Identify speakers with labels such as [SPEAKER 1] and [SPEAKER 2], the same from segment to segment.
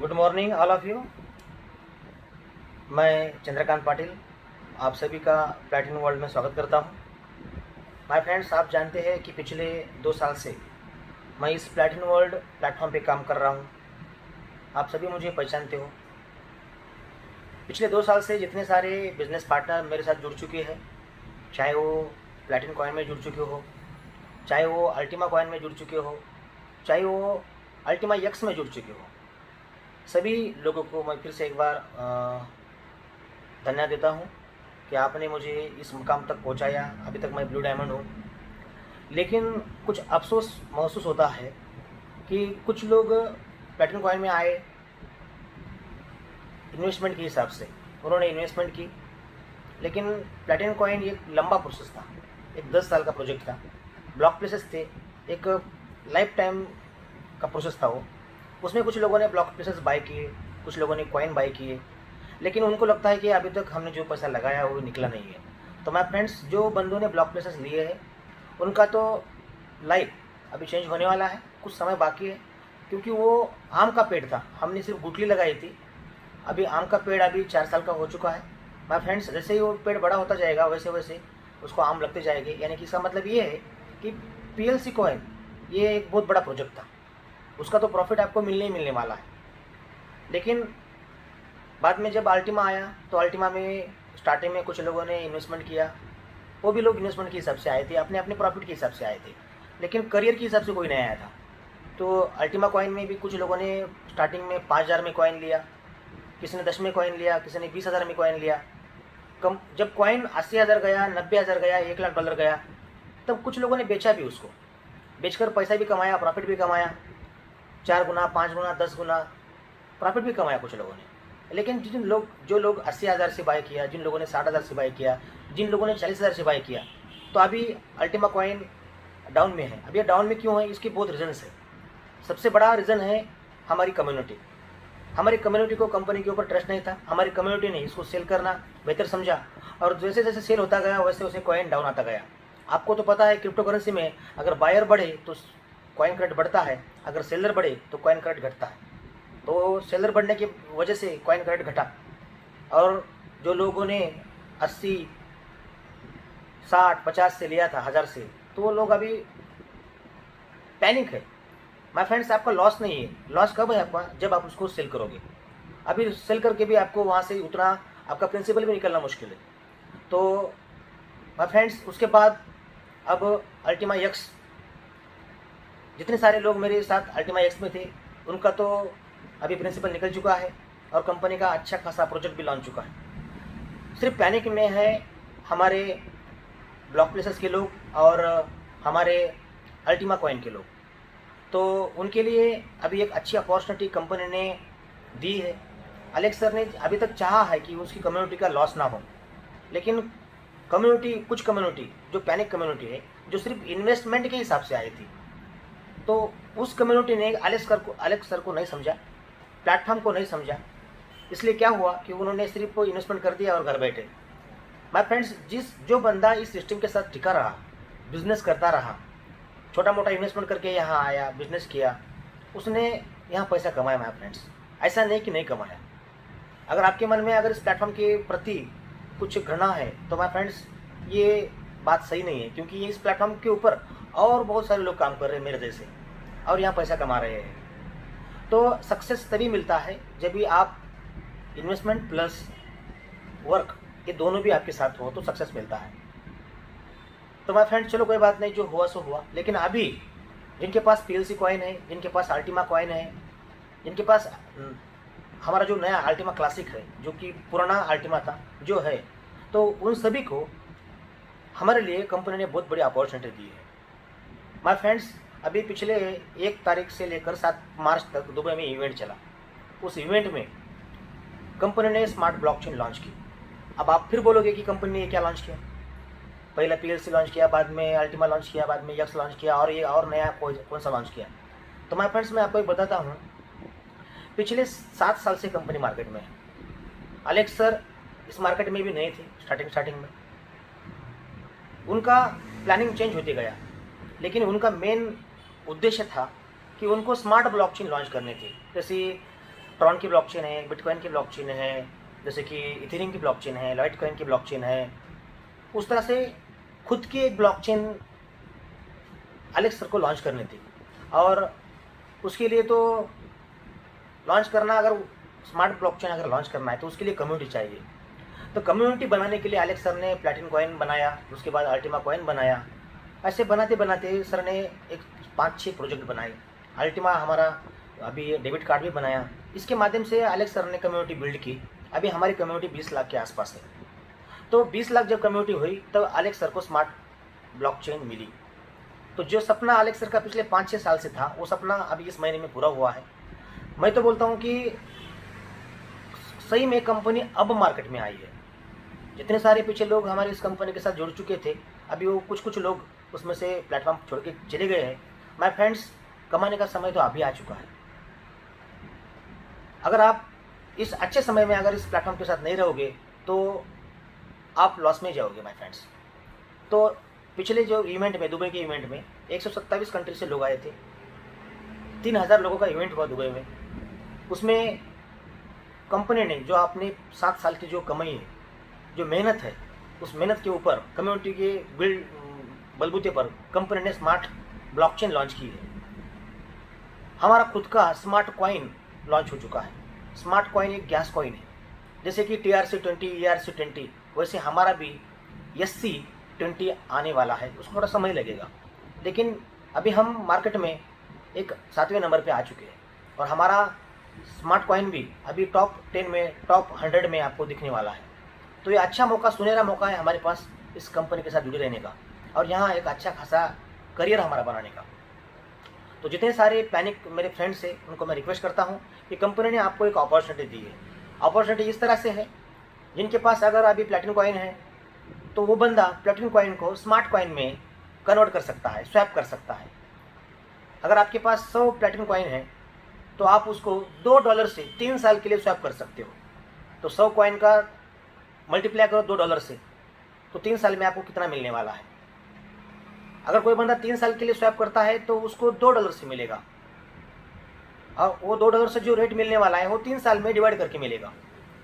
[SPEAKER 1] Good morning all of you. मैं चंद्रकांत पाटिल आप सभी का प्लैटिनम वर्ल्ड में स्वागत करता हूं। माय फ्रेंड्स, आप जानते हैं कि पिछले 2 साल से मैं इस प्लैटिनम वर्ल्ड प्लेटफॉर्म पे काम कर रहा हूं। आप सभी मुझे पहचानते हो। पिछले 2 साल से जितने सारे बिजनेस पार्टनर मेरे साथ जुड़ चुके हैं, चाहे वो प्लैटिनम कॉइन में जुड़ चुके हो, चाहे वो अल्टीमा कॉइन में जुड़ चुके हो, चाहे वो अल्टीमा यक्स में जुड़ चुके हो, सभी लोगों को मैं फिर से एक बार धन्यवाद देता हूँ कि आपने मुझे इस मुकाम तक पहुँचाया। अभी तक मैं ब्लू डायमंड हूँ, लेकिन कुछ अफ़सोस महसूस होता है कि कुछ लोग प्लैटिनम कॉइन में आए इन्वेस्टमेंट के हिसाब से, उन्होंने इन्वेस्टमेंट की, लेकिन प्लैटिनम कॉइन एक लंबा प्रोसेस था, एक 10 साल का प्रोजेक्ट था। ब्लॉक प्लेसेस थे, एक लाइफ टाइम का प्रोसेस था वो। उसमें कुछ लोगों ने ब्लॉक प्लेसेस बाय किए, कुछ लोगों ने कॉइन बाय किए, लेकिन उनको लगता है कि अभी तक हमने जो पैसा लगाया वो निकला नहीं है। तो माय फ्रेंड्स, जो बंदों ने ब्लॉक प्लेसेस लिए हैं उनका तो लाइफ अभी चेंज होने वाला है, कुछ समय बाकी है, क्योंकि वो आम का पेड़ था, हमने सिर्फ गुठली लगाई थी। अभी आम का पेड़ अभी 4 साल का हो चुका है। माय फ्रेंड्स, जैसे ही वो पेड़ बड़ा होता जाएगा वैसे वैसे उसको आम लगते जाएंगे। यानी कि इसका मतलब ये है कि पीएलसी कॉइन ये एक बहुत बड़ा प्रोजेक्ट था, उसका तो प्रॉफिट आपको मिलने ही मिलने वाला है। लेकिन बाद में जब अल्टीमा आया तो अल्टीमा में स्टार्टिंग में कुछ लोगों ने इन्वेस्टमेंट किया, वो भी लोग इन्वेस्टमेंट के हिसाब से आए थे, अपने अपने प्रॉफिट के हिसाब से आए थे, लेकिन करियर के हिसाब से कोई नहीं आया था। तो अल्टीमा कॉइन में भी कुछ लोगों ने स्टार्टिंग में 5,000 में कॉइन लिया, किसी ने 10 में कॉइन लिया, किसी ने 20,000 में कॉइन लिया। कम जब कॉइन 80,000 गया, 90,000 गया, $1,00,000 गया, तब कुछ लोगों ने बेचा भी उसको, बेचकर पैसा भी कमाया, प्रॉफिट भी कमाया, 4 गुना, 5 गुना, 10 गुना प्रॉफिट भी कमाया कुछ लोगों ने। लेकिन जो लोग 80,000 से बाय किया, जिन लोगों ने 60,000 से बाय किया, जिन लोगों ने 40,000 से बाय किया, तो अभी अल्टीमा कॉइन डाउन में है। अब ये डाउन में क्यों है, इसके बहुत रीजन्स है। सबसे बड़ा रीज़न है हमारी कम्युनिटी। हमारी कम्युनिटी को कंपनी के ऊपर ट्रस्ट नहीं था, हमारी कम्युनिटी ने इसको सेल करना बेहतर समझा, और जैसे जैसे सेल होता गया वैसे वैसे कॉइन डाउन आता गया। आपको तो पता है क्रिप्टो करेंसी में अगर बायर बढ़े तो कॉइन क्रेडिट बढ़ता है, अगर सेलर बढ़े तो कॉइन क्रेडिट घटता है। तो सेलर बढ़ने की वजह से कॉइन क्रेडिट घटा, और जो लोगों ने 80, 60, 50 से लिया था, 1000 से, तो वो लोग अभी पैनिक है। माय फ्रेंड्स, आपका लॉस नहीं है। लॉस कब है आपका, जब आप उसको सेल करोगे। अभी सेल करके भी आपको वहाँ से उतना आपका प्रिंसिपल भी निकलना मुश्किल है। तो माय फ्रेंड्स, उसके बाद अब अल्टीमा यक्स, जितने सारे लोग मेरे साथ अल्टीमा यक्स में थे उनका तो अभी प्रिंसिपल निकल चुका है, और कंपनी का अच्छा खासा प्रोजेक्ट भी लॉन्च चुका है। सिर्फ पैनिक में है हमारे ब्लॉक प्लेसेस के लोग और हमारे अल्टीमा कॉइन के लोग। तो उनके लिए अभी एक अच्छी अपॉर्चुनिटी कंपनी ने दी है। अलेक्स सर ने अभी तक चाहा है कि उसकी कम्युनिटी का लॉस ना हो, लेकिन कुछ कम्युनिटी जो पैनिक कम्युनिटी है, जो सिर्फ इन्वेस्टमेंट के हिसाब से आई थी, तो उस कम्युनिटी ने अलेक्स सर को नहीं समझा, प्लेटफॉर्म को नहीं समझा। इसलिए क्या हुआ कि उन्होंने सिर्फ इन्वेस्टमेंट कर दिया और घर बैठे। माय फ्रेंड्स, जो बंदा इस सिस्टम के साथ टिका रहा, बिजनेस करता रहा, छोटा मोटा इन्वेस्टमेंट करके यहाँ आया, बिजनेस किया, उसने यहाँ पैसा कमाया। माय फ्रेंड्स, ऐसा नहीं कि नहीं कमाया। अगर आपके मन में अगर इस प्लेटफॉर्म के प्रति कुछ घृणा है तो माय फ्रेंड्स, ये बात सही नहीं है, क्योंकि ये इस प्लेटफॉर्म के ऊपर और बहुत सारे लोग काम कर रहे हैं मेरे जैसे, और यहाँ पैसा कमा रहे हैं। तो सक्सेस तभी मिलता है जब भी आप इन्वेस्टमेंट प्लस वर्क, ये दोनों भी आपके साथ हो तो सक्सेस मिलता है। तो माय फ्रेंड्स, चलो कोई बात नहीं, जो हुआ सो हुआ। लेकिन अभी जिनके पास पीएलसी कॉइन है, जिनके पास अल्टीमा कॉइन है, जिनके पास हमारा जो नया अल्टीमा क्लासिक है, जो कि पुराना अल्टीमा था जो है, तो उन सभी को हमारे लिए कंपनी ने बहुत बड़ी अपॉर्चुनिटी दी है। माय फ्रेंड्स, अभी पिछले 1 तारीख से लेकर 7 मार्च तक दुबई में इवेंट चला। उस इवेंट में कंपनी ने स्मार्ट ब्लॉकचेन लॉन्च की। अब आप फिर बोलोगे कि कंपनी ने क्या लॉन्च किया, पहले पीएलसी लॉन्च किया, बाद में अल्टीमा लॉन्च किया, बाद में यक्स लॉन्च किया, और ये और नया कौन सा लॉन्च किया। तो माय फ्रेंड्स, मैं आपको एक बताता हूँ, पिछले 7 साल से कंपनी मार्केट में है। अलेक्स सर इस मार्केट में भी नए थे स्टार्टिंग में, उनका प्लानिंग चेंज होते गया, लेकिन उनका मेन उद्देश्य था कि उनको स्मार्ट ब्लॉकचेन लॉन्च करने थे। जैसे ट्रॉन की ब्लॉकचेन है, बिटकॉइन की ब्लॉकचेन है, जैसे कि इथेरियम की ब्लॉकचेन है, लाइटकॉइन की ब्लॉकचेन है। उस तरह से खुद की एक ब्लॉकचेन एलेक्स सर को लॉन्च करनी थी, और उसके लिए तो लॉन्च करना, अगर स्मार्ट ब्लॉकचेन अगर लॉन्च करना है तो उसके लिए कम्युनिटी चाहिए। तो कम्युनिटी बनाने के लिए एलेक्स सर ने प्लैटिन कॉइन बनाया, उसके बाद अल्टीमा कॉइन बनाया। ऐसे बनाते बनाते सर ने एक 5-6 प्रोजेक्ट बनाए। अल्टीमा हमारा अभी डेबिट कार्ड भी बनाया। इसके माध्यम से एलेक्स सर ने कम्युनिटी बिल्ड की। अभी हमारी कम्युनिटी 20 लाख के आसपास है। तो 20 लाख जब कम्युनिटी हुई तब एलेक्स सर को स्मार्ट ब्लॉकचेन मिली। तो जो सपना एलेक्स सर का पिछले 5-6 साल से था, वो सपना अभी इस महीने में पूरा हुआ है। मैं तो बोलता हूँ कि सही में कंपनी अब मार्केट में आई है। जितने सारे पीछे लोग हमारे इस कंपनी के साथ जुड़ चुके थे, अभी वो कुछ लोग उसमें से प्लेटफॉर्म छोड़ के चले गए हैं। माय फ्रेंड्स, कमाने का समय तो अभी आ चुका है। अगर आप इस अच्छे समय में अगर इस प्लेटफॉर्म के साथ नहीं रहोगे तो आप लॉस में जाओगे माय फ्रेंड्स। तो पिछले जो इवेंट में, दुबई के इवेंट में 127 कंट्री से लोग आए थे। 3000 लोगों का इवेंट हुआ दुबई में। उसमें कंपनी ने जो अपने 7 साल की जो कमाई है, जो मेहनत है, उस मेहनत के ऊपर कम्युनिटी के बलबूते पर कंपनी ने स्मार्ट ब्लॉकचेन लॉन्च की है। हमारा खुद का स्मार्ट कॉइन लॉन्च हो चुका है। स्मार्ट कॉइन एक गैस कॉइन है। जैसे कि TRC20, ERC20, वैसे हमारा भी SC20 आने वाला है। उसको थोड़ा समय लगेगा, लेकिन अभी हम मार्केट में एक 7वें नंबर पे आ चुके हैं, और हमारा स्मार्ट कॉइन भी अभी टॉप 10 में, टॉप 100 में आपको दिखने वाला है। तो ये अच्छा मौका, सुनहरा मौका है हमारे पास इस कंपनी के साथ जुड़े रहने का, और यहाँ एक अच्छा खासा करियर हमारा बनाने का। तो जितने सारे पैनिक मेरे फ्रेंड्स हैं, उनको मैं रिक्वेस्ट करता हूँ कि कंपनी ने आपको एक अपॉर्चुनिटी दी है। अपॉर्चुनिटी इस तरह से है, जिनके पास अगर अभी प्लैटिन कॉइन है तो वो बंदा प्लैटिन कॉइन को स्मार्ट कॉइन में कन्वर्ट कर सकता है, स्वैप कर सकता है। अगर आपके पास 100 प्लैटिन कॉइन है तो आप उसको $2 से 3 साल के लिए स्वैप कर सकते हो। तो 100 कॉइन का मल्टीप्लाई करो $2 से, तो 3 साल में आपको कितना मिलने वाला है। अगर कोई बंदा 3 साल के लिए स्वैप करता है तो उसको $2 से मिलेगा, और वो $2 से जो रेट मिलने वाला है वो 3 साल में डिवाइड करके मिलेगा।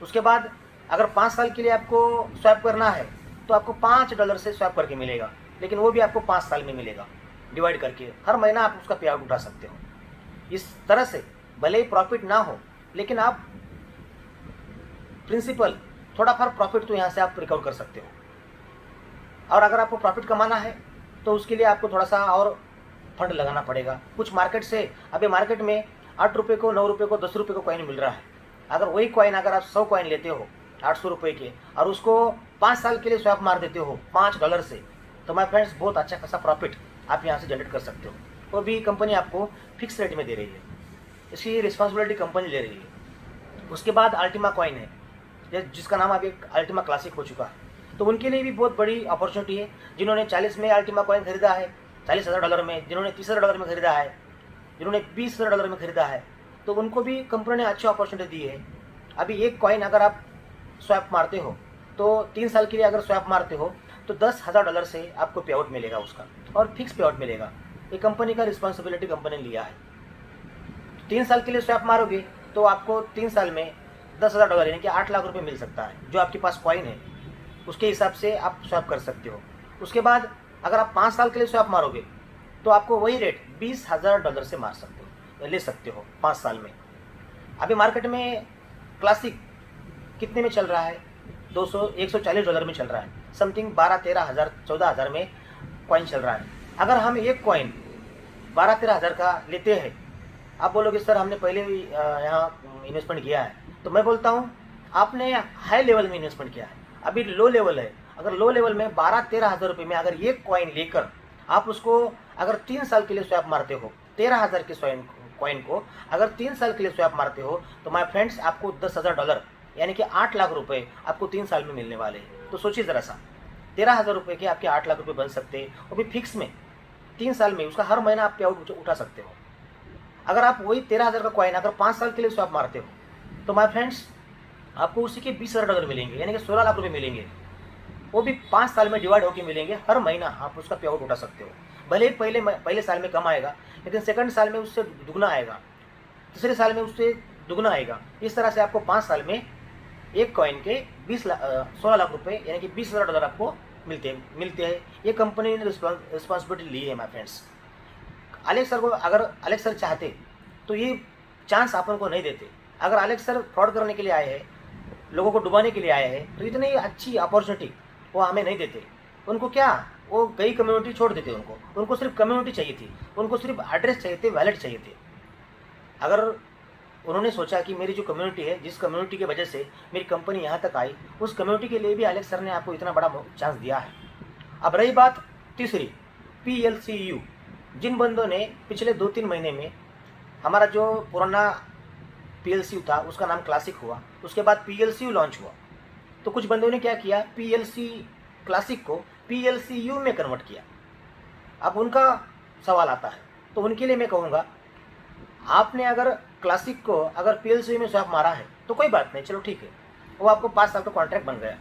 [SPEAKER 1] उसके बाद अगर 5 साल के लिए आपको स्वैप करना है तो आपको $5 से स्वैप करके मिलेगा, लेकिन वो भी आपको 5 साल में मिलेगा डिवाइड करके। हर महीना आप उसका पे आउट उठा सकते हो। इस तरह से भले ही प्रॉफिट ना हो, लेकिन आप प्रिंसिपल थोड़ा फर प्रॉफिट तो यहाँ से आप रिकवर कर सकते हो। और अगर आपको प्रॉफिट कमाना है तो उसके लिए आपको थोड़ा सा और फंड लगाना पड़ेगा। कुछ मार्केट से, अभी मार्केट में 8 रुपये को, 9 रुपये को, 10 रुपये को कॉइन मिल रहा है। अगर वही कॉइन अगर आप 100 कॉइन लेते हो 800 रुपये के, और उसको 5 साल के लिए स्वैप मार देते हो $5 से, तो माय फ्रेंड्स बहुत अच्छा खासा प्रॉफिट आप यहाँ से जनरेट कर सकते हो। वो भी कंपनी आपको फिक्स रेट में दे रही है, इसकी रिस्पॉन्सिबिलिटी कंपनी ले रही है। उसके बाद अल्टीमा कॉइन है, जिसका नाम अभी अल्टीमा क्लासिक हो चुका है। तो उनके लिए भी बहुत बड़ी अपॉर्चुनिटी है। जिन्होंने 40 में अल्टीमा कॉइन खरीदा है, $40,000 में, जिन्होंने $30,000 में खरीदा है, जिन्होंने $20,000 में खरीदा है, तो उनको भी कंपनी ने अच्छी अपॉर्चुनिटी दी है। अभी एक कॉइन अगर आप स्वैप मारते हो तो 3 साल के लिए अगर स्वैप मारते हो तो $10,000 से आपको पे आउट मिलेगा उसका, और फिक्स पे आउट मिलेगा। ये कंपनी का रिस्पॉन्सिबिलिटी कंपनी ने लिया है। 3 साल के लिए स्वैप मारोगे तो आपको 3 साल में $10,000 यानी कि 8 लाख रुपए मिल सकता है। जो आपके पास कॉइन है उसके हिसाब से आप स्वैप कर सकते हो। उसके बाद अगर आप 5 साल के लिए स्वैप मारोगे तो आपको वही रेट $20,000 से मार सकते हो, ले सकते हो 5 साल में। अभी मार्केट में क्लासिक कितने में चल रहा है? $140 में चल रहा है, समथिंग 12-13 हज़ार 14 हज़ार में कॉइन चल रहा है। अगर हम एक कॉइन 12-13 हज़ार का लेते हैं, आप बोलोगे सर हमने पहले भी यहाँ इन्वेस्टमेंट किया है, तो मैं बोलता हूँ आपने हाई लेवल में इन्वेस्टमेंट किया है, अभी लो लेवल है। अगर लो लेवल में 12-13 हज़ार रुपये में अगर एक कॉइन लेकर आप उसको अगर 3 साल के लिए स्वैप मारते हो, 13 हज़ार के कॉइन को अगर 3 साल के लिए स्वैप मारते हो, तो माय फ्रेंड्स आपको $10,000 यानी कि 8 लाख रुपए आपको 3 साल में मिलने वाले हैं। तो सोचिए ज़रा सा, 13,000 रुपये के आपके 8 लाख रुपए बन सकते हैं, वो भी फिक्स में 3 साल में। उसका हर महीना आप पे आउट उठा सकते हो। अगर आप वही 13,000 का कॉइन अगर 5 साल के लिए स्वैप मारते हो तो माय फ्रेंड्स आपको उसी के $20,000 मिलेंगे, यानी कि 16 लाख रुपये मिलेंगे। वो भी 5 साल में डिवाइड होकर मिलेंगे। हर महीना आप उसका पे आउट उठा सकते हो। भले ही पहले साल में कम आएगा, लेकिन सेकंड साल में उससे दुगना आएगा, तीसरे साल में उससे दुगना आएगा। इस तरह से आपको 5 साल में एक कॉइन के 16 लाख रुपए यानी कि $20,000 आपको मिलते हैं। ये कंपनी ने रिस्पॉन्सिबिलिटी ली है माय फ्रेंड्स। अलेक्स सर को अगर अलेक्स सर चाहते तो ये चांस अपन को नहीं देते। अगर अलेक्स सर फ्रॉड करने के लिए आए हैं, लोगों को डुबाने के लिए आए हैं, तो इतनी अच्छी अपॉर्चुनिटी वो हमें नहीं देते। उनको क्या, वो कई कम्युनिटी छोड़ देते उनको सिर्फ कम्युनिटी चाहिए थी, उनको सिर्फ एड्रेस चाहिए थे, वैलेट चाहिए थे। अगर उन्होंने सोचा कि मेरी जो कम्युनिटी है, जिस कम्युनिटी की वजह से मेरी कंपनी यहाँ तक आई, उस कम्युनिटी के लिए भी अलेक्स सर ने आपको इतना बड़ा चांस दिया है। अब रही बात तीसरी, PLCU। जिन बंदों ने पिछले 2-3 महीने में हमारा जो पुराना PLCU था उसका नाम क्लासिक हुआ, उसके बाद PLCU लॉन्च हुआ, तो कुछ बंदों ने क्या किया, PLC क्लासिक को PLCU में कन्वर्ट किया। अब उनका सवाल आता है, तो उनके लिए मैं कहूँगा, आपने अगर क्लासिक को अगर PLCU में स्वैप मारा है तो कोई बात नहीं, चलो ठीक है, वो आपको 5 साल का कॉन्ट्रैक्ट बन गया।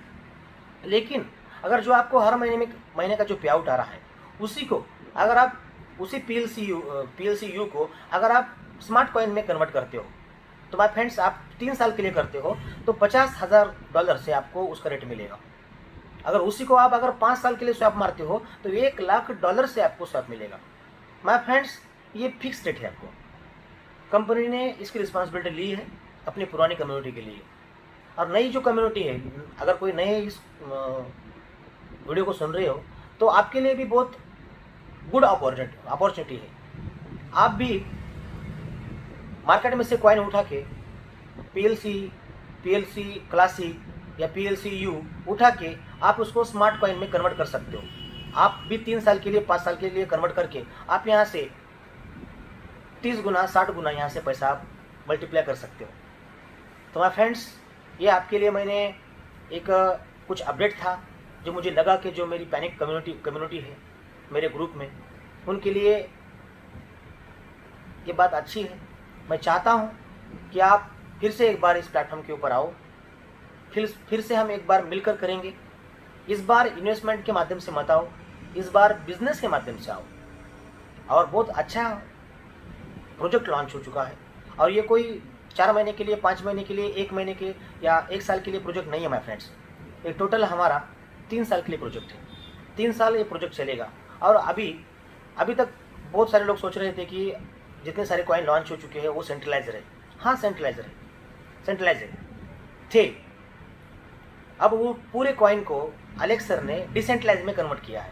[SPEAKER 1] लेकिन अगर जो आपको हर महीने का जो पे आउट आ रहा है, उसी को अगर आप उसी PLCU को अगर आप स्मार्ट कॉइन में कन्वर्ट करते हो, तो माय फ्रेंड्स आप 3 साल के लिए करते हो तो $50,000 से आपको उसका रेट मिलेगा। अगर उसी को आप अगर 5 साल के लिए स्वैप मारते हो तो $1,00,000 से आपको स्वैप मिलेगा। माय फ्रेंड्स ये फिक्स रेट है। आपको कंपनी ने इसकी रिस्पॉन्सिबिलिटी ली है अपनी पुरानी कम्युनिटी के लिए। और नई जो कम्युनिटी है, अगर कोई नए इस वीडियो को सुन रहे हो तो आपके लिए भी बहुत गुड अपॉर्चुनिटी है। आप भी मार्केट में से कॉइन उठा के PLC क्लासिक या PLCU उठा के आप उसको स्मार्ट कॉइन में कन्वर्ट कर सकते हो। आप भी 3 साल के लिए 5 साल के लिए कन्वर्ट करके आप यहाँ से 30 गुना 60 गुना यहाँ से पैसा आप मल्टीप्लाई कर सकते हो। तो माय फ्रेंड्स, ये आपके लिए मैंने एक कुछ अपडेट था जो मुझे लगा कि जो मेरी पैनिक कम्युनिटी है मेरे ग्रुप में, उनके लिए ये बात अच्छी है। मैं चाहता हूँ कि आप फिर से एक बार इस प्लेटफॉर्म के ऊपर आओ, फिर से हम एक बार मिलकर करेंगे। इस बार इन्वेस्टमेंट के माध्यम से मत आओ, इस बार बिजनेस के माध्यम से आओ। और बहुत अच्छा प्रोजेक्ट लॉन्च हो चुका है, और ये कोई 4 महीने के लिए, 5 महीने के लिए, 1 महीने के या 1 साल के लिए प्रोजेक्ट नहीं है माय फ्रेंड्स। एक टोटल हमारा 3 साल के लिए प्रोजेक्ट है। 3 साल ये प्रोजेक्ट चलेगा। और अभी तक बहुत सारे लोग सोच रहे थे कि जितने सारे कॉइन लॉन्च हो चुके हैं वो सेंट्रलाइजर है। हाँ, सेंट्रलाइजर थे। अब वो पूरे कॉइन को अलेक्स सर ने डिसेंट्रलाइज में कन्वर्ट किया है,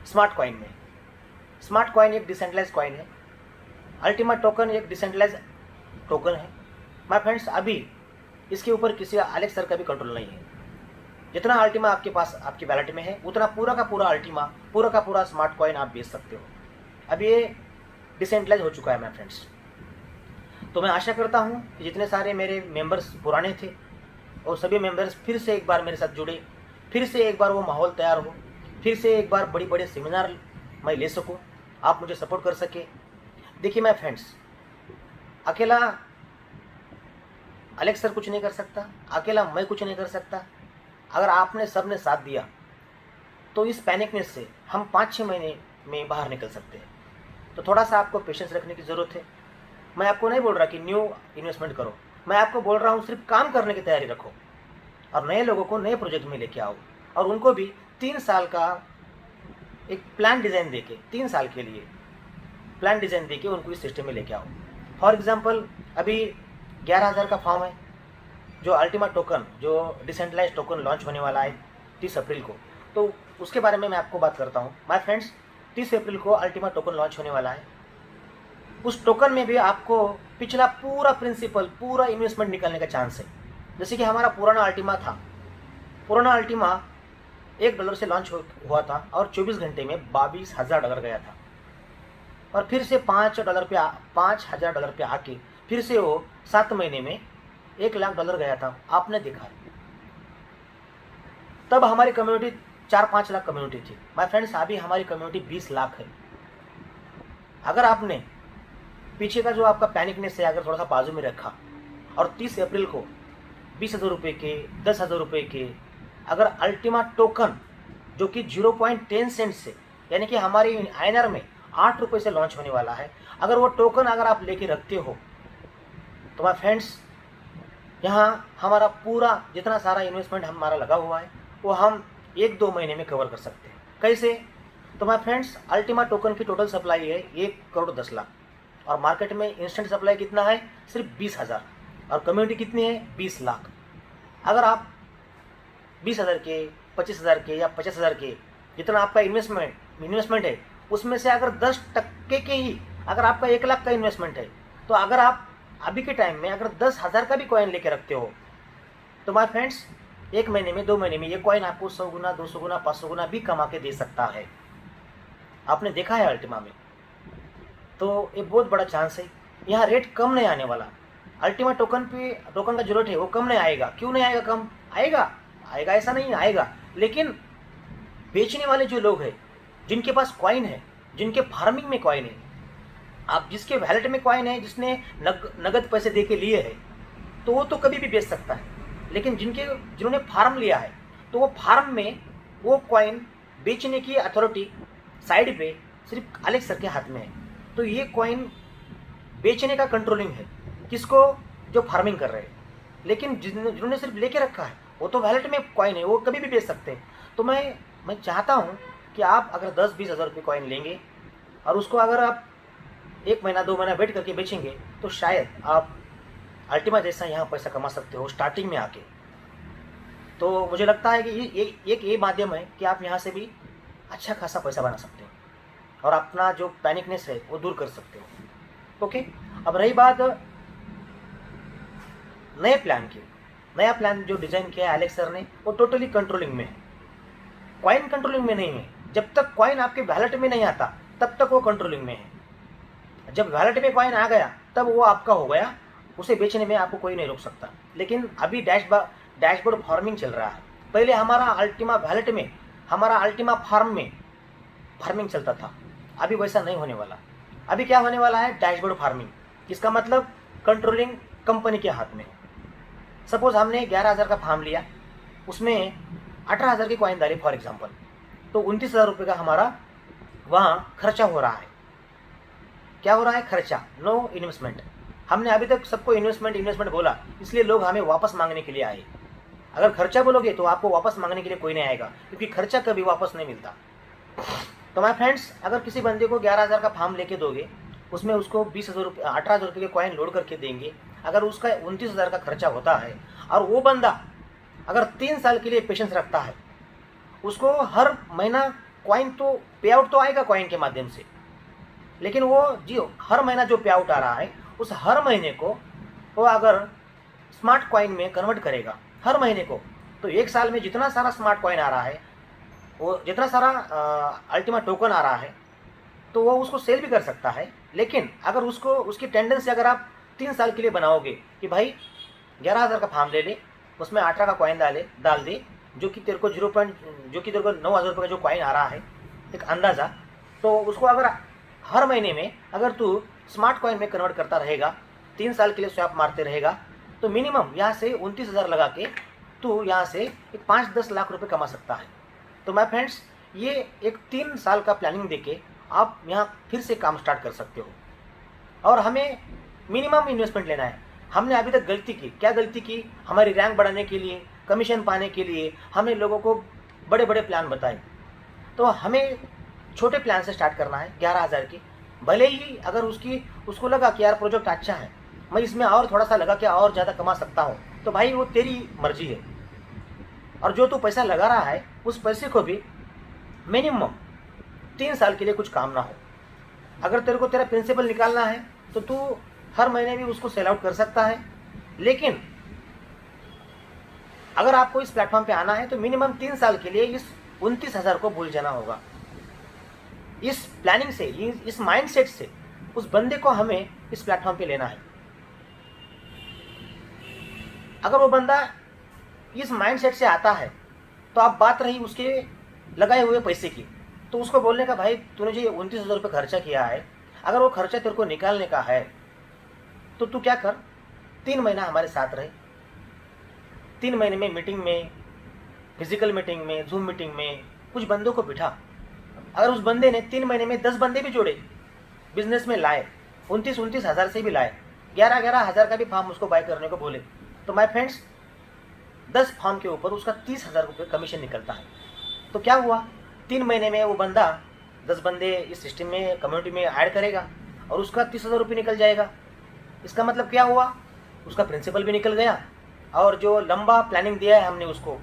[SPEAKER 1] स्मार्ट कॉइन में। स्मार्ट कॉइन एक डिसेंट्रलाइज कॉइन है, अल्टीमा टोकन एक डिसेंट्रलाइज टोकन है। माय फ्रेंड्स, अभी इसके ऊपर किसी अलेक्स सर का भी कंट्रोल नहीं है। जितना अल्टीमा आपके पास आपकी वैलेट में है, उतना पूरा का पूरा अल्टीमा, पूरा का पूरा स्मार्ट कॉइन आप बेच सकते हो। अब ये डिसेंट्रलाइज हो चुका है माय फ्रेंड्स। तो मैं आशा करता हूँ कि जितने सारे मेरे मेंबर्स पुराने थे और सभी मेंबर्स फिर से एक बार मेरे साथ जुड़े, फिर से एक बार वो माहौल तैयार हो, फिर से एक बार बड़ी बड़े सेमिनार मैं ले सकूं, आप मुझे सपोर्ट कर सके। देखिए माय फ्रेंड्स, अकेला अलेक्स सर कुछ नहीं कर सकता, अकेला मैं कुछ नहीं कर सकता। अगर आपने सबने साथ दिया तो इस पैनिकनेस से हम 5-6 महीने में बाहर निकल सकते हैं। तो थोड़ा सा आपको पेशेंस रखने की ज़रूरत है। मैं आपको नहीं बोल रहा कि न्यू इन्वेस्टमेंट करो, मैं आपको बोल रहा हूँ सिर्फ काम करने की तैयारी रखो और नए लोगों को नए प्रोजेक्ट में लेके आओ, और उनको भी 3 साल का एक प्लान डिज़ाइन देके, 3 साल के लिए प्लान डिज़ाइन देके उनको इस सिस्टम में लेके आओ। फॉर एग्जांपल, अभी 11,000 का फॉर्म है जो अल्टीमा टोकन, जो डिसेंट्रलाइज टोकन लॉन्च होने वाला है 30 अप्रैल को। तो उसके बारे में मैं आपको बात करता हूँ। माय फ्रेंड्स, 30 अप्रैल को अल्टीमा टोकन लॉन्च होने वाला है। उस टोकन में भी आपको पिछला पूरा प्रिंसिपल, पूरा इन्वेस्टमेंट निकालने का चांस है। जैसे कि हमारा पुराना अल्टीमा था, पुराना अल्टीमा $1 से लॉन्च हुआ था और 24 घंटे में $22,000 गया था, और फिर से $5,000 पे आके फिर से वो 7 महीने में $1,00,000 गया था। आपने देखा, तब हमारी कम्युनिटी 4-5 लाख कम्युनिटी थी। माय फ्रेंड्स, अभी हमारी कम्युनिटी 20 लाख है। अगर आपने पीछे का जो आपका पैनिकनेस है अगर थोड़ा सा बाजू में रखा और 30 अप्रैल को 20,000 रुपये के, 10,000 रुपये के अगर अल्टीमा टोकन जो कि 0.10 सेंट से, यानी कि हमारी INR में 8 रुपये से लॉन्च होने वाला है, अगर वो टोकन अगर आप लेके रखते हो तो माय फ्रेंड्स, यहाँ हमारा पूरा जितना सारा इन्वेस्टमेंट हमारा लगा हुआ है वो हम 1-2 महीने में कवर कर सकते हैं। कैसे? तो माय फ्रेंड्स, अल्टीमा टोकन की टोटल सप्लाई है 1,10,00,000 और मार्केट में इंस्टेंट सप्लाई कितना है? सिर्फ 20,000 और कम्युनिटी कितनी है? 20 लाख। अगर आप 20,000 के, 25,000 के या 50,000 के जितना आपका इन्वेस्टमेंट है उसमें से अगर 10% के ही अगर आपका 1 लाख का इन्वेस्टमेंट है, तो अगर आप अभी के टाइम में अगर 10,000 का भी कॉइन लेके रखते हो तो माय फ्रेंड्स 1 महीने में, 2 महीने में ये कॉइन आपको 100 गुना, 200 गुना, 500 गुना भी कमा के दे सकता है। आपने देखा है अल्टीमा में, तो ये बहुत बड़ा चांस है। यहाँ रेट कम नहीं आने वाला। अल्टीमा टोकन का जो रेट है वो कम नहीं आएगा। क्यों नहीं आएगा? कम आएगा, आएगा ऐसा नहीं आएगा, लेकिन बेचने वाले जो लोग हैं, जिनके पास कॉइन है, जिनके फार्मिंग में कॉइन है, आप जिसके वैलेट में कॉइन है, जिसने नगद पैसे दे के लिए है, तो वो तो कभी भी बेच सकता है। लेकिन जिन्होंने फार्म लिया है, तो वो फार्म में वो कॉइन बेचने की अथॉरिटी साइड पे सिर्फ अलेक्स सर के हाथ में है। तो ये कॉइन बेचने का कंट्रोलिंग है किसको? जो फार्मिंग कर रहे हैं। लेकिन जिन्होंने सिर्फ लेके रखा है वो तो वैलेट में कॉइन है, वो कभी भी बेच सकते हैं। तो मैं चाहता हूँ कि आप अगर 10-20 हज़ार रुपये कॉइन लेंगे और उसको अगर आप 1 महीना 2 महीना वेट करके बेचेंगे तो शायद आप अल्टीमा जैसा यहाँ पैसा कमा सकते हो स्टार्टिंग में आके। तो मुझे लगता है कि ये माध्यम है कि आप यहाँ से भी अच्छा खासा पैसा बना सकते हो और अपना जो पैनिकनेस है वो दूर कर सकते हो। ओके, अब रही बात नए प्लान की। नया प्लान जो डिज़ाइन किया है एलेक्स सर ने वो टोटली कंट्रोलिंग में है, कॉइन कंट्रोलिंग में नहीं है। जब तक कॉइन आपके वैलेट में नहीं आता तब तक वो कंट्रोलिंग में है। जब वैलेट में कॉइन आ गया तब वो आपका हो गया, उसे बेचने में आपको कोई नहीं रोक सकता। लेकिन अभी डैशबोर्ड फार्मिंग चल रहा है। पहले हमारा अल्टीमा वैलेट में, हमारा अल्टीमा फार्म में फार्मिंग चलता था, अभी वैसा नहीं होने वाला। अभी क्या होने वाला है? Dashboard farming. इसका मतलब कंट्रोलिंग कंपनी के हाथ में। सपोज हमने 11,000 का फार्म लिया, उसमें 18,000 की कॉइन डाली फॉर एग्जांपल, तो 29,000 रुपये का हमारा वहाँ खर्चा हो रहा है। क्या हो रहा है? खर्चा, नो इन्वेस्टमेंट। हमने अभी तक सबको इन्वेस्टमेंट बोला, इसलिए लोग हमें वापस मांगने के लिए आए। अगर खर्चा बोलोगे तो आपको वापस मांगने के लिए कोई नहीं आएगा, क्योंकि खर्चा कभी वापस नहीं मिलता। तो माय फ्रेंड्स, अगर किसी बंदे को 11,000 का फार्म लेके दोगे, उसमें उसको 20,000 रुपये, 18,000 रुपये के कॉइन लोड करके देंगे, अगर उसका 29,000 का खर्चा होता है और वो बंदा अगर 3 साल के लिए पेशेंस रखता है, उसको हर महीना कॉइन तो पे आउट तो आएगा कॉइन के माध्यम से, लेकिन वो जो हर महीना जो पे आउट आ रहा है उस हर महीने को वो अगर स्मार्ट कॉइन में कन्वर्ट करेगा हर महीने को, तो 1 साल में जितना सारा स्मार्ट कॉइन आ रहा है, वो जितना सारा अल्टीमा टोकन आ रहा है, तो वो उसको सेल भी कर सकता है। लेकिन अगर उसकी टेंडेंसी अगर आप 3 साल के लिए बनाओगे कि भाई 11,000 का फार्म ले ले, उसमें 18 का कॉइन डाल दे, जो कि तेरे को 9,000 रुपये का जो कॉइन आ रहा है, एक अंदाज़ा, तो उसको अगर हर महीने में अगर तू स्मार्ट कॉइन में कन्वर्ट करता रहेगा, 3 साल के लिए स्वैप मारते रहेगा, तो मिनिमम यहाँ से 29,000 लगा के तू यहाँ से एक 5-10 लाख रुपए कमा सकता है। तो माय फ्रेंड्स, ये एक 3 साल का प्लानिंग देके आप यहाँ फिर से काम स्टार्ट कर सकते हो। और हमें मिनिमम इन्वेस्टमेंट लेना है। हमने अभी तक गलती की, क्या गलती की? हमारी रैंक बढ़ाने के लिए, कमीशन पाने के लिए हमने लोगों को बड़े बड़े प्लान बताए। तो हमें छोटे प्लान से स्टार्ट करना है 11,000 की। भले ही अगर उसको लगा कि यार प्रोजेक्ट अच्छा है, मैं इसमें और थोड़ा सा लगा के और ज़्यादा कमा सकता हूँ, तो भाई वो तेरी मर्जी है। और जो तू पैसा लगा रहा है उस पैसे को भी मिनिमम 3 साल के लिए कुछ काम ना हो। अगर तेरे को तेरा प्रिंसिपल निकालना है तो तू हर महीने भी उसको सेल आउट कर सकता है। लेकिन अगर आपको इस प्लेटफॉर्म पे आना है तो मिनिमम 3 साल के लिए इस 29,000 को भूल जाना होगा। इस प्लानिंग से, इस माइंडसेट से उस बंदे को हमें इस प्लेटफॉर्म पे लेना है। अगर वो बंदा इस माइंडसेट से आता है तो आप बात रही उसके लगाए हुए पैसे की, तो उसको बोलने का भाई तूने जो 29,000 रुपये खर्चा किया है, अगर वो खर्चा तेरे को निकालने का है तो तू क्या कर, 3 महीना हमारे साथ रहे। 3 महीने में मीटिंग में, फिजिकल मीटिंग में, जूम मीटिंग में कुछ बंदों को बिठा। अगर उस बंदे ने 3 महीने में 10 बंदे भी जोड़े, बिजनेस में लाए, 29,000 से भी लाए, 11-11 हज़ार का भी फार्म उसको बाय करने को बोले तो माय फ्रेंड्स 10 फार्म के ऊपर उसका 30,000 रुपये कमीशन निकलता है। तो क्या हुआ, 3 महीने में वो बंदा 10 बंदे इस सिस्टम में कम्युनिटी में ऐड करेगा और उसका 30,000 रुपये निकल जाएगा। इसका मतलब क्या हुआ, उसका प्रिंसिपल भी निकल गया और जो लंबा प्लानिंग दिया है हमने उसको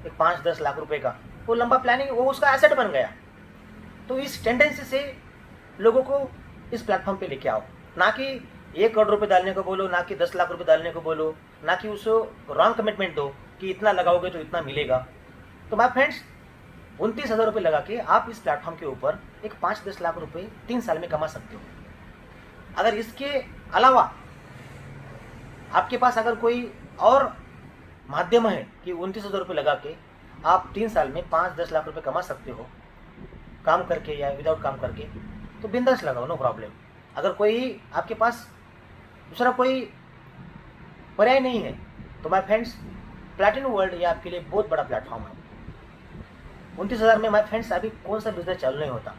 [SPEAKER 1] एक 5-10 लाख रुपए का, वो लंबा प्लानिंग वो उसका एसेट बन गया। तो इस टेंडेंसी से लोगों को इस प्लेटफॉर्म पे लेके आओ, ना कि 1 करोड़ रुपए डालने को बोलो, ना कि 10 लाख रुपए डालने को बोलो, ना कि उसको रॉन्ग कमिटमेंट दो कि इतना लगाओगे तो इतना मिलेगा। तो माय फ्रेंड्स 29,000 रुपये लगा के आप इस प्लेटफॉर्म के ऊपर एक 5-10 लाख रुपए 3 साल में कमा सकते हो। अगर इसके अलावा आपके पास अगर कोई और माध्यम है कि 29,000 रुपये लगा के आप 3 साल में 5-10 लाख रुपए कमा सकते हो काम करके या विदाउट काम करके, तो बिंदास लगाओ, नो प्रॉब्लम। अगर कोई आपके पास दूसरा कोई पर्याय नहीं है तो माय फ्रेंड्स प्लैटिनम वर्ल्ड ये आपके लिए बहुत बड़ा प्लेटफॉर्म है। 29,000 में माय फ्रेंड्स अभी कौन सा बिजनेस चालू नहीं होता,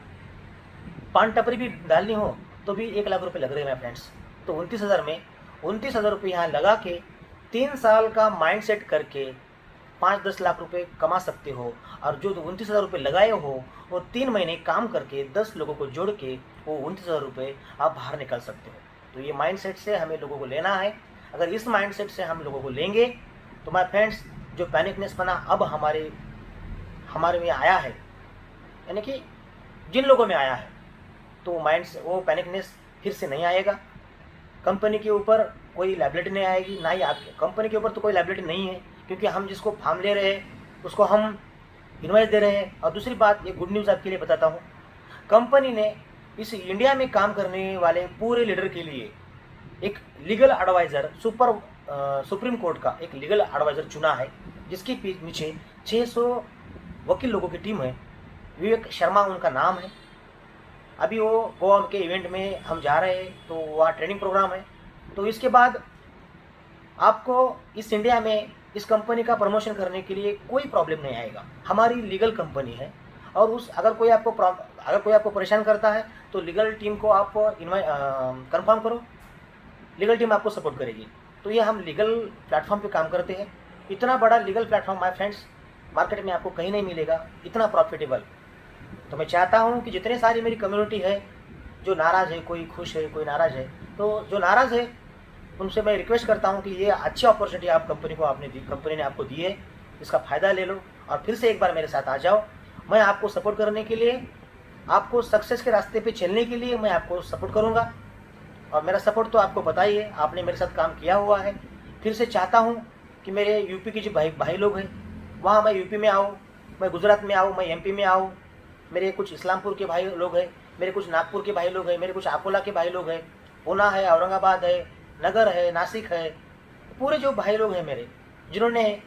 [SPEAKER 1] पान टपरी भी डालनी हो तो भी 1 लाख रुपए लग रहे हैं माय फ्रेंड्स। तो 29,000 में 29,000 रुपये यहाँ लगा के 3 साल का माइंड सेट करके 5-10 लाख रुपए कमा सकते हो। और जो 29,000 रुपये लगाए हो वो 3 महीने काम करके 10 लोगों को जोड़ के वो 29,000 रुपये आप बाहर निकाल सकते हो। तो ये माइंड सेट से हमें लोगों को लेना है। अगर इस माइंड सेट से हम लोगों को लेंगे तो माय फ्रेंड्स जो पैनिकनेस बना अब हमारे में आया है, यानी कि जिन लोगों में आया है, तो माइंड से वो पैनिकनेस फिर से नहीं आएगा। कंपनी के ऊपर कोई लायबिलिटी नहीं आएगी, ना ही आपके कंपनी के ऊपर तो कोई लायबिलिटी नहीं है, क्योंकि हम जिसको फार्म ले रहे हैं उसको हम इन्वाइस दे रहे हैं। और दूसरी बात, ये गुड न्यूज़ आपके लिए बताता हूँ, कंपनी ने इस इंडिया में काम करने वाले पूरे लीडर के लिए एक लीगल एडवाइज़र सुप्रीम कोर्ट का एक लीगल एडवाइज़र चुना है, जिसके पीछे 600 वकील लोगों की टीम है। विवेक शर्मा उनका नाम है। अभी वो गोवा के इवेंट में हम जा रहे हैं, तो वहाँ ट्रेनिंग प्रोग्राम है। तो इसके बाद आपको इस इंडिया में इस कंपनी का प्रमोशन करने के लिए कोई प्रॉब्लम नहीं आएगा। हमारी लीगल कंपनी है और अगर कोई आपको परेशान करता है तो लीगल टीम को आप कंफर्म करो, लीगल टीम आपको सपोर्ट करेगी। तो ये हम लीगल प्लेटफॉर्म पे काम करते हैं। इतना बड़ा legal platform my friends market में आपको कहीं नहीं मिलेगा, इतना प्रॉफिटेबल। तो मैं चाहता हूँ कि जितने सारी मेरी कम्युनिटी है, जो नाराज़ है, कोई खुश है, कोई नाराज़ है, तो जो नाराज़ है उनसे मैं रिक्वेस्ट करता हूँ कि ये अच्छी अपॉर्चुनिटी आप कंपनी ने आपको दी है, इसका फ़ायदा ले लो और फिर से एक बार मेरे साथ आ जाओ। मैं आपको सपोर्ट करने के लिए, आपको सक्सेस के रास्ते पे चलने के लिए मैं आपको सपोर्ट करूँगा। और मेरा सपोर्ट तो आपको पता ही है, आपने मेरे साथ काम किया हुआ है। फिर से चाहता हूँ कि मेरे यूपी के जो भाई लोग हैं, वहाँ मैं यूपी में आऊँ, मैं गुजरात में आऊँ, मैं एमपी में आऊँ। मेरे कुछ इस्लामपुर के भाई लोग हैं, मेरे कुछ नागपुर के भाई लोग हैं, मेरे कुछ अकोला के भाई लोग हैं, पूना है, औरंगाबाद है, नगर है, नासिक है। पूरे जो भाई लोग हैं मेरे, जिन्होंने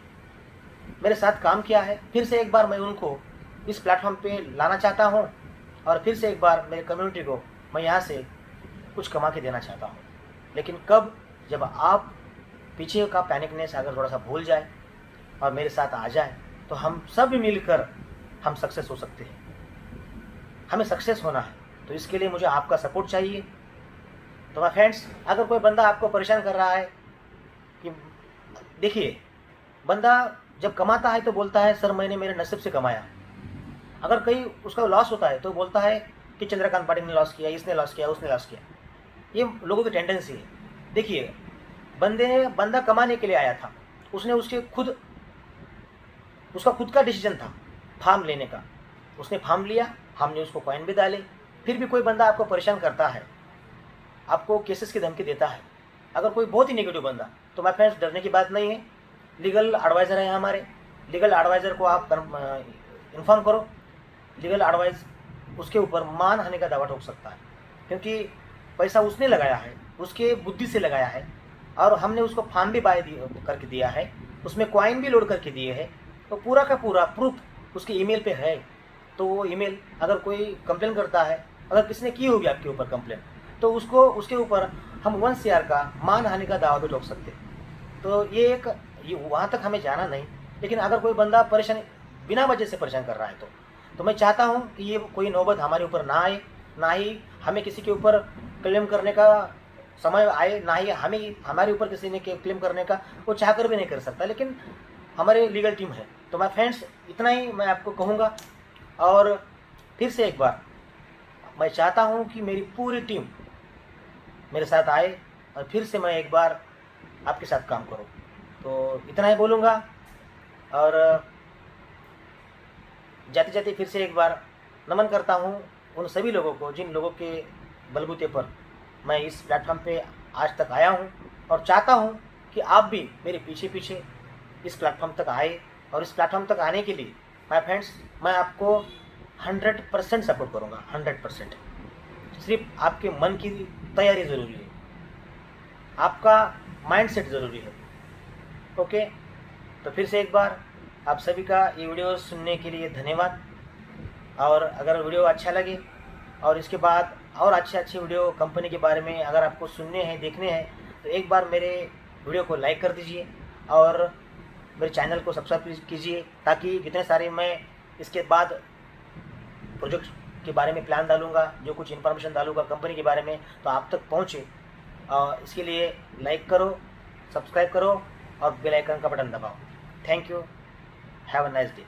[SPEAKER 1] मेरे साथ काम किया है, फिर से एक बार मैं उनको इस प्लेटफॉर्म पे लाना चाहता हूँ और फिर से एक बार मेरे कम्युनिटी को मैं यहाँ से कुछ कमा के देना चाहता हूँ। लेकिन कब, जब आप पीछे का पैनिकनेस अगर थोड़ा सा भूल जाए और मेरे साथ आ जाए, तो हम सब मिलकर हम सक्सेस हो सकते हैं। हमें सक्सेस होना है, तो इसके लिए मुझे आपका सपोर्ट चाहिए। तो माय फ्रेंड्स, अगर कोई बंदा आपको परेशान कर रहा है कि देखिए, बंदा जब कमाता है तो बोलता है सर मैंने मेरे नसीब से कमाया। अगर कहीं उसका लॉस होता है तो बोलता है कि चंद्रकांत पाटिल ने लॉस किया, इसने लॉस किया, उसने लॉस किया। ये लोगों की टेंडेंसी है। देखिए, बंदा कमाने के लिए आया था, उसका खुद का डिसीजन था फार्म लेने का। उसने फार्म लिया, हमने उसको कॉइन भी डाले। फिर भी कोई बंदा आपको परेशान करता है, आपको केसेस की धमकी देता है, अगर कोई बहुत ही नेगेटिव बंदा, तो माय फ्रेंड्स डरने की बात नहीं है। लीगल एडवाइज़र है हमारे, लीगल एडवाइज़र को आप इन्फॉर्म करो। लीगल एडवाइस उसके ऊपर मान हानि का दावा ठोक सकता है, क्योंकि पैसा उसने लगाया है, उसके बुद्धि से लगाया है, और हमने उसको फार्म भी करके दिया है, उसमें कॉइन भी लोड करके दिए हैं। तो पूरा का पूरा प्रूफ उसके ईमेल पे है। तो वो ईमेल अगर कोई कंप्लेन करता है, अगर किसी ने की होगी आपके ऊपर कंप्लेन, तो उसके ऊपर हम 1 CR का मान हानि का दावा भी ठोक सकते हैं। तो ये वहाँ तक हमें जाना नहीं, लेकिन अगर कोई बंदा बिना वजह से परेशान कर रहा है तो मैं चाहता हूँ कि ये कोई नौबत हमारे ऊपर ना आए, ना ही हमें किसी के ऊपर क्लेम करने का समय आए ना ही हमें हमारे ऊपर किसी ने क्लेम करने का वो चाह कर भी नहीं कर सकता, लेकिन हमारी लीगल टीम है। तो मैं फ्रेंड्स इतना ही मैं आपको कहूँगा, और फिर से एक बार मैं चाहता हूँ कि मेरी पूरी टीम मेरे साथ आए और फिर से मैं एक बार आपके साथ काम करूँ। तो इतना ही बोलूँगा, और जाते जाते फिर से एक बार नमन करता हूँ उन सभी लोगों को जिन लोगों के बलबूते पर मैं इस प्लेटफॉर्म पे आज तक आया हूँ, और चाहता हूँ कि आप भी मेरे पीछे पीछे इस प्लेटफॉर्म तक आए। और इस प्लेटफॉर्म तक आने के लिए माय फ्रेंड्स मैं आपको 100% सपोर्ट करूँगा, 100%। सिर्फ आपके मन की तैयारी ज़रूरी है, आपका माइंडसेट ज़रूरी है। ओके, तो फिर से एक बार आप सभी का ये वीडियो सुनने के लिए धन्यवाद। और अगर वीडियो अच्छा लगे और इसके बाद और अच्छे अच्छे वीडियो कंपनी के बारे में अगर आपको सुनने हैं, देखने हैं, तो एक बार मेरे वीडियो को लाइक कर दीजिए और मेरे चैनल को सब्सक्राइब कीजिए, ताकि जितने सारे मैं इसके बाद प्रोजेक्ट के बारे में प्लान डालूँगा, जो कुछ इन्फॉर्मेशन डालूँगा कंपनी के बारे में, तो आप तक पहुँचे। इसके लिए लाइक करो, सब्सक्राइब करो और बेल आइकन का बटन दबाओ। Thank you, have a nice day.